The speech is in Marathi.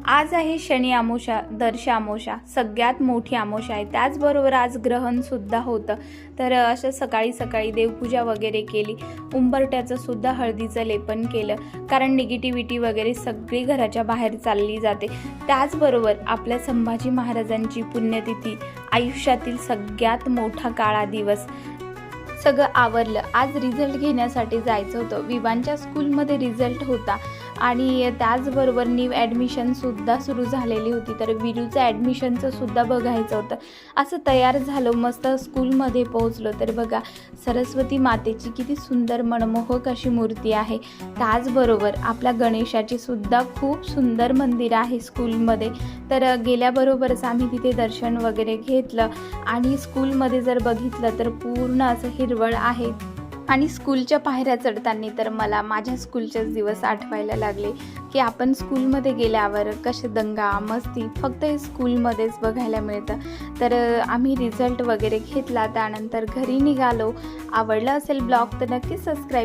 आज आहे शनी अमावस्या, दर्श अमावस्या, सगळ्यात मोठी अमावस्या आहे। त्याचबरोबर आज ग्रहणसुद्धा होतं। तर असं सकाळी सकाळी देवपूजा वगैरे केली, उंबरट्याचं सुद्धा हळदीचं लेपन केलं, कारण निगेटिव्हिटी वगैरे सगळी घराच्या बाहेर चालली जाते। त्याचबरोबर आपल्या संभाजी महाराजांची पुण्यतिथी, आयुष्यातील सगळ्यात मोठा काळा दिवस, सगळं आवरलं। आज रिझल्ट घेण्यासाठी जायचं होतं, विवांच्या स्कूलमध्ये रिझल्ट होता आणि त्याचबरोबर न्यू ॲडमिशनसुद्धा सुरू झालेली होती। तर विरूचं ॲडमिशनचं सुद्धा बघायचं होतं। असं तयार झालो, मस्त स्कूलमध्ये पोहोचलो तर बघा सरस्वती मातेची किती सुंदर मनमोहक अशी मूर्ती आहे। त्याचबरोबर आपल्या गणेशाची सुद्धा खूप सुंदर मंदिर आहे स्कूलमध्ये। तर गेल्याबरोबरच आम्ही तिथे दर्शन वगैरे घेतलं आणि स्कूलमध्ये जर बघितलं तर पूर्ण असं हिरवळ आहे आणि स्कूलच्या पायऱ्या चढताना तर मला माझ्या स्कूलचेच दिवस आठवायला लागले की आपण स्कूलमध्ये गेल्यावर कसे दंगा मस्ती फक्त हे स्कूलमध्येच बघायला मिळतं। तर आम्ही रिझल्ट वगैरे घेतला, त्यानंतर घरी निघालो। आवडला असेल ब्लॉग तर नक्की सबस्क्राईब